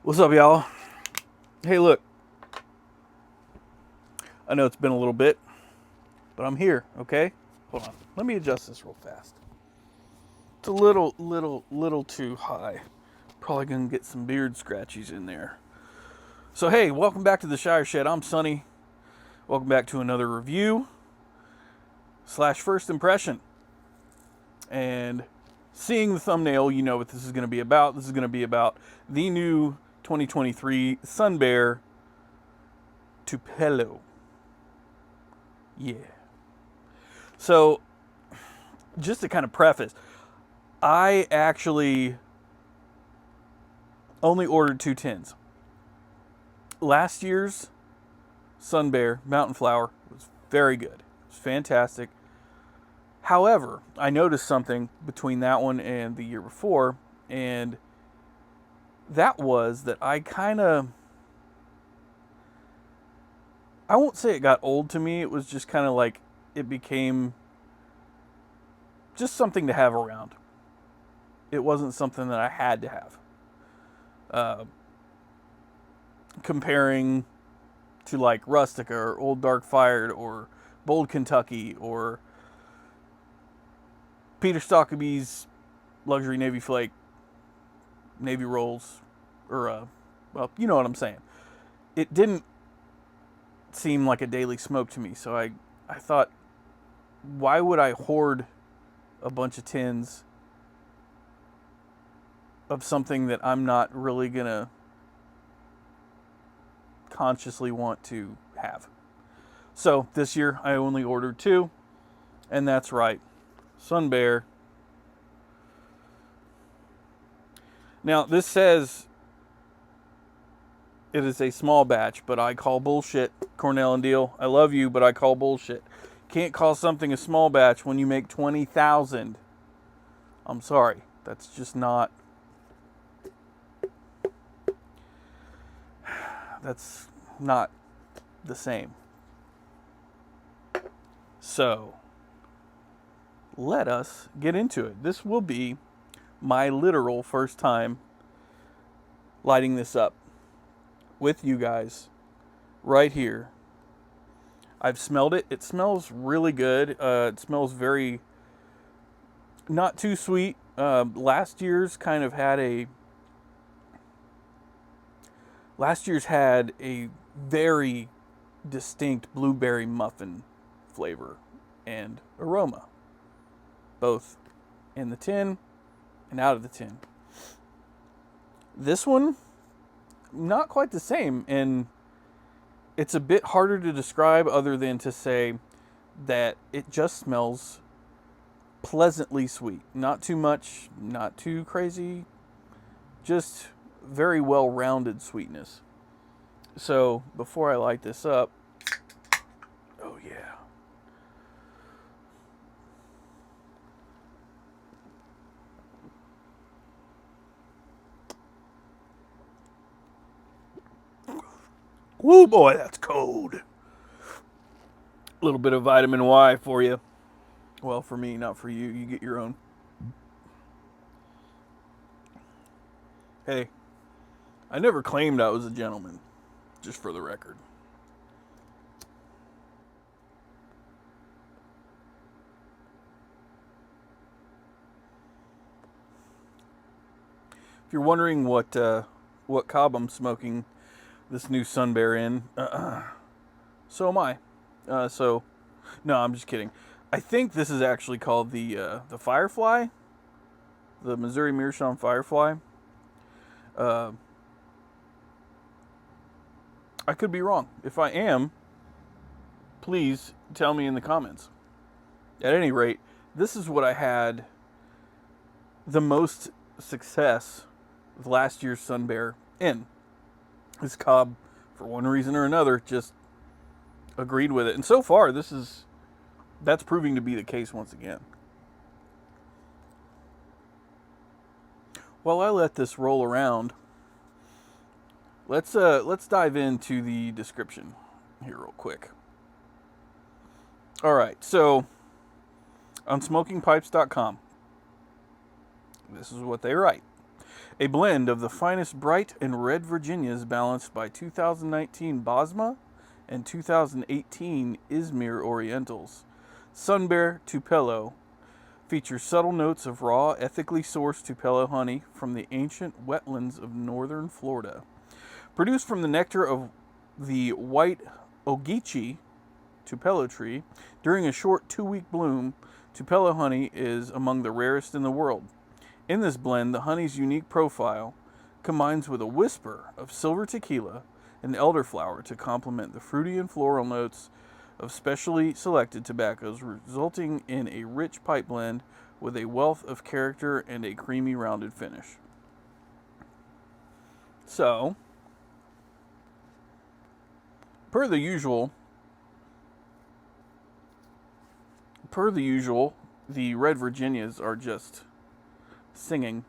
What's up, y'all? Hey, look. I know it's been a little bit, but I'm here, okay? Hold on. Let me adjust this real fast. It's a little too high. Probably gonna get some beard scratchies in there. So, hey, welcome back to the Shire Shed. I'm Sonny. Welcome back to another review / first impression. And seeing the thumbnail, you know what this is going to be about. This is going to be about the new 2023 Sun Bear Tupelo. Yeah. So, just to kind of preface, I actually only ordered 2 tins. Last year's Sun Bear Mountain Flower was very good. It was fantastic. However, I noticed something between that one and the year before, and that was that I won't say it got old to me. It was just kind of like it became just something to have around. It wasn't something that I had to have. Comparing to like Rustica or Old Dark Fired or Bold Kentucky or Peter Stockaby's Luxury Navy Flake, Navy Rolls, or, well, you know what I'm saying. It didn't seem like a daily smoke to me, so I thought, why would I hoard a bunch of tins of something that I'm not really going to consciously want to have? So this year I only ordered 2, and that's right, Sun Bear. Now this says it is a small batch, but I call bullshit. Cornell and Diehl, I love you, but I call bullshit. Can't call something a small batch when you make 20,000. I'm sorry, that's just not. That's not the same. So, let us get into it. This will be my literal first time lighting this up with you guys right here. I've smelled it. It smells really good. It smells very not too sweet. Last year's had a very distinct blueberry muffin flavor and aroma, both in the tin and out of the tin. This one, not quite the same, and it's a bit harder to describe other than to say that it just smells pleasantly sweet. Not too much, not too crazy, just very well-rounded sweetness. So before I light this up, oh yeah. Woo boy, that's cold. A little bit of vitamin Y for you. Well, for me, not for you. You get your own. Hey, I never claimed I was a gentleman, just for the record. If you're wondering what cob I'm smoking this new Sun Bear in, so am I. No, I'm just kidding. I think this is actually called the Firefly, the Missouri Meerschaum Firefly. I could be wrong. If I am, please tell me in the comments. At any rate, this is what I had the most success with last year's Sun Bear in. This cob, for one reason or another, just agreed with it. And so far, that's proving to be the case once again. While I let this roll around, let's dive into the description here real quick. All right, so on smokingpipes.com, this is what they write. A blend of the finest bright and red Virginias balanced by 2019 Bosma and 2018 Izmir Orientals. Sun Bear Tupelo features subtle notes of raw, ethically sourced Tupelo honey from the ancient wetlands of northern Florida. Produced from the nectar of the white ogeechee Tupelo tree during a short 2-week bloom, Tupelo honey is among the rarest in the world. In this blend, the honey's unique profile combines with a whisper of silver tequila and elderflower to complement the fruity and floral notes of specially selected tobaccos, resulting in a rich pipe blend with a wealth of character and a creamy, rounded finish. So, per the usual, the Red Virginias are just singing.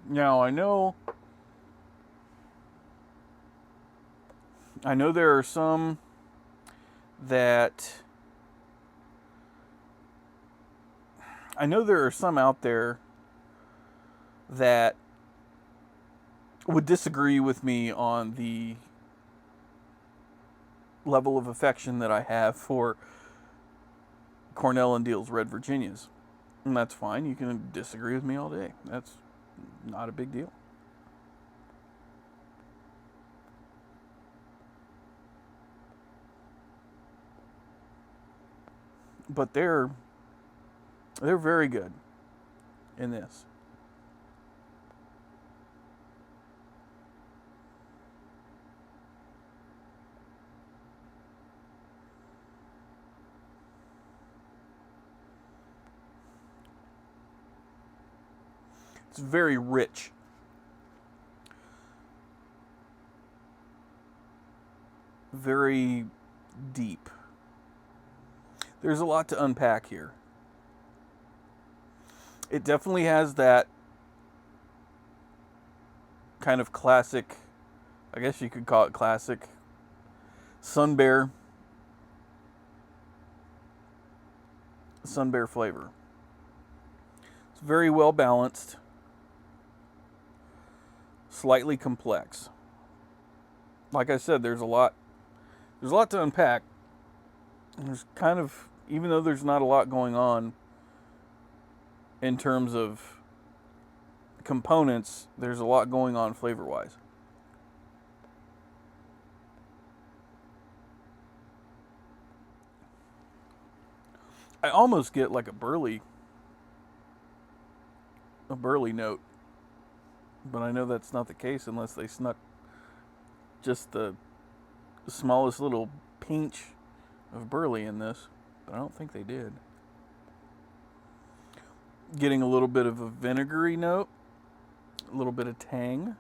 Now, I know there are some out there that would disagree with me on the level of affection that I have for Cornell and Diehl's Red Virginias. And that's fine. You can disagree with me all day. That's not a big deal. But they're very good in this. It's very rich. Very deep. There's a lot to unpack here. It definitely has that kind of classic, I guess you could call it classic, Sun Bear flavor. It's very well balanced, slightly complex. Like I said, there's a lot to unpack. There's kind of, even though there's not a lot going on in terms of components, there's a lot going on flavor-wise. I almost get like a burley note, but I know that's not the case unless they snuck just the smallest little pinch of burley in this, but I don't think they did. Getting a little bit of a vinegary note, a little bit of tang.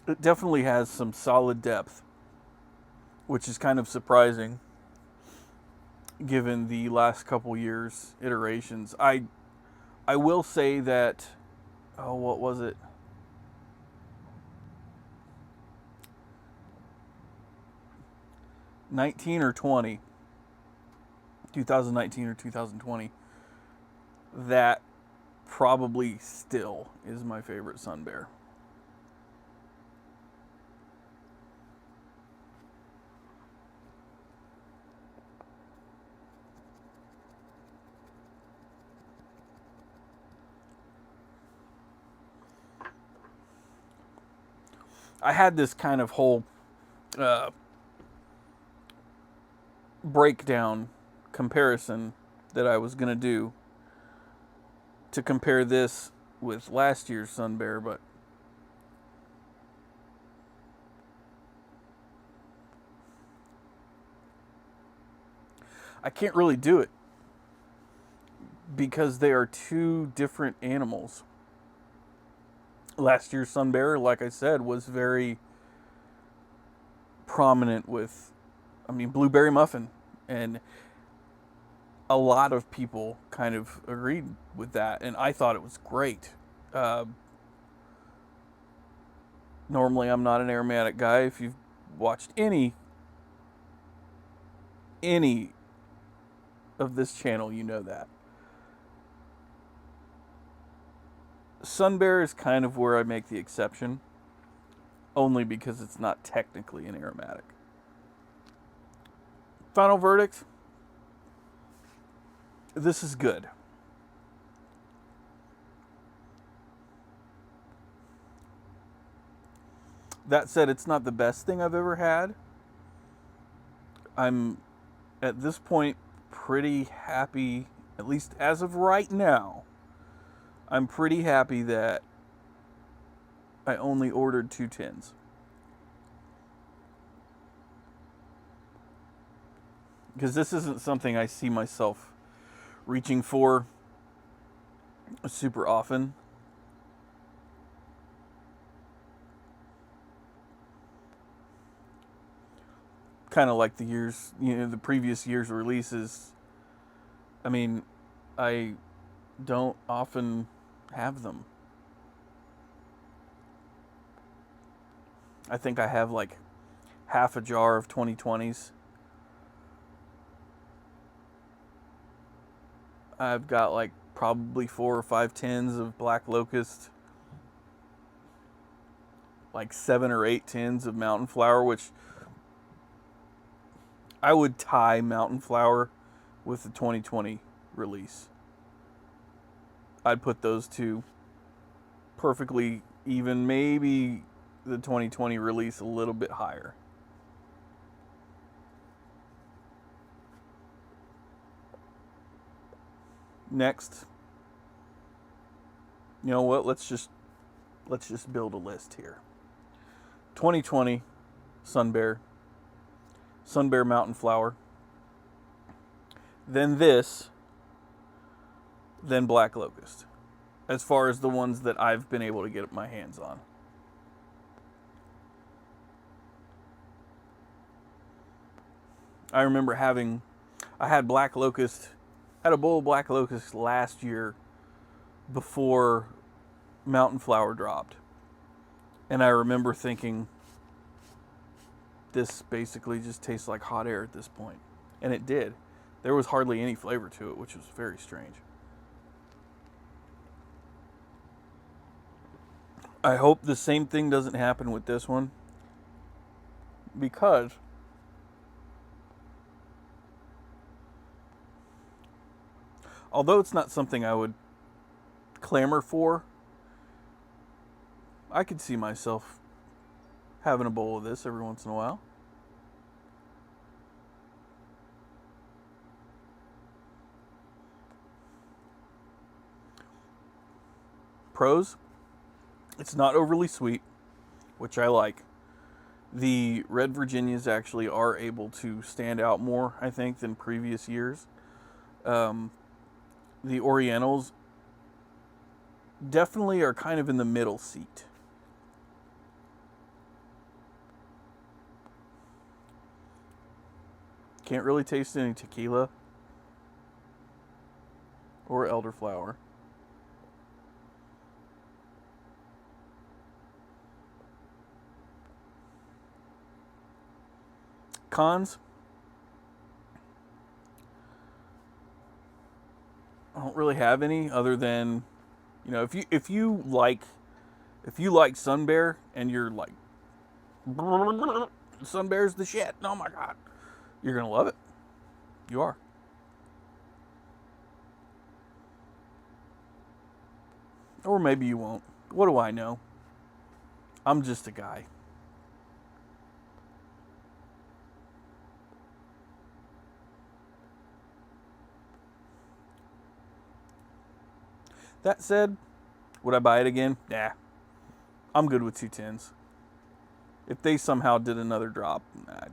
It definitely has some solid depth, which is kind of surprising given the last couple years' iterations. I will say that, what was it? 19 or 20, 2019 or 2020, that probably still is my favorite Sun Bear. I had this kind of whole breakdown comparison that I was going to do to compare this with last year's Sun Bear, but I can't really do it because they are two different animals. Last year's Sun Bear, like I said, was very prominent with, Blueberry Muffin, and a lot of people kind of agreed with that, and I thought it was great. Normally, I'm not an aromatic guy. If you've watched any of this channel, you know that. Sun Bear is kind of where I make the exception, only because it's not technically an aromatic. Final verdict, this is good. That said, it's not the best thing I've ever had. I'm, at this point, pretty happy, at least as of right now, I'm pretty happy that I only ordered 2 tins. Because this isn't something I see myself reaching for super often. Kind of like the previous year's releases. I mean, I don't often have them. I think I have like half a jar of 2020s. I've got like probably 4 or 5 tins of Black Locust, like 7 or 8 tins of Mountain Flower, which I would tie Mountain Flower with the 2020 release. I'd put those two perfectly even, maybe the 2020 release a little bit higher. Next, you know what? Let's just build a list here. 2020 Sun Bear Mountain Flower, then this, then Black Locust, as far as the ones that I've been able to get my hands on. I remember I had Black Locust, had a bowl of Black Locust last year before Mountain Flower dropped. And I remember thinking, this basically just tastes like hot air at this point. And it did. There was hardly any flavor to it, which was very strange. I hope the same thing doesn't happen with this one, because although it's not something I would clamor for, I could see myself having a bowl of this every once in a while. Pros, it's not overly sweet, which I like. The Red Virginias actually are able to stand out more, I think, than previous years. The Orientals definitely are kind of in the middle seat. Can't really taste any tequila or elderflower. Cons, I don't really have any other than, if you like Sun Bear and you're like, Sun Bear's the shit, oh my god, you're gonna love it. You are. Or maybe you won't. What do I know? I'm just a guy. That said, would I buy it again? Nah. I'm good with 2 tins. If they somehow did another drop, I'd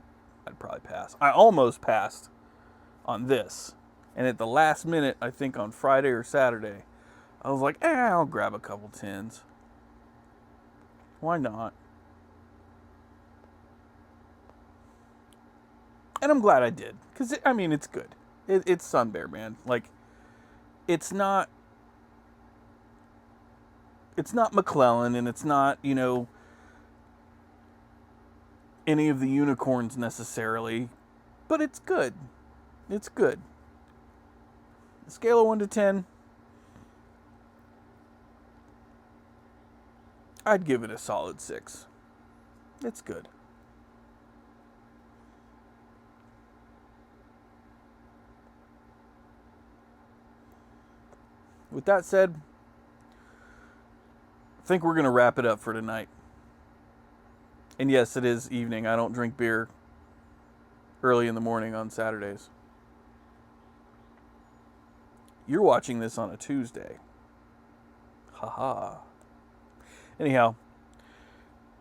probably pass. I almost passed on this. And at the last minute, I think on Friday or Saturday, I was like, I'll grab a couple tins. Why not? And I'm glad I did. Because, it's good. It's Sun Bear, man. Like, it's not McClellan, and it's not, any of the unicorns necessarily, but it's good. It's good. A scale of 1 to 10, I'd give it a solid 6. It's good. With that said, I think we're going to wrap it up for tonight. And yes, it is evening. I don't drink beer early in the morning on Saturdays. You're watching this on a Tuesday. Haha. Anyhow,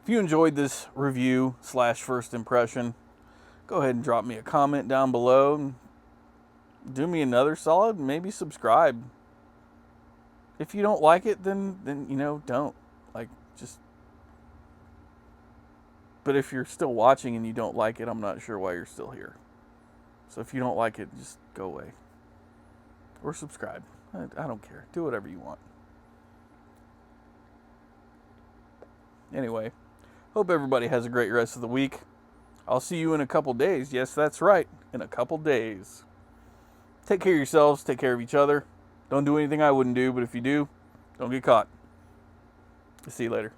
if you enjoyed this review / first impression, go ahead and drop me a comment down below. And do me another solid and maybe subscribe. If you don't like it, then don't. Just. But if you're still watching and you don't like it, I'm not sure why you're still here. So if you don't like it, just go away. Or subscribe. I don't care. Do whatever you want. Anyway, hope everybody has a great rest of the week. I'll see you in a couple days. Yes, that's right. In a couple days. Take care of yourselves. Take care of each other. Don't do anything I wouldn't do, but if you do, don't get caught. See you later.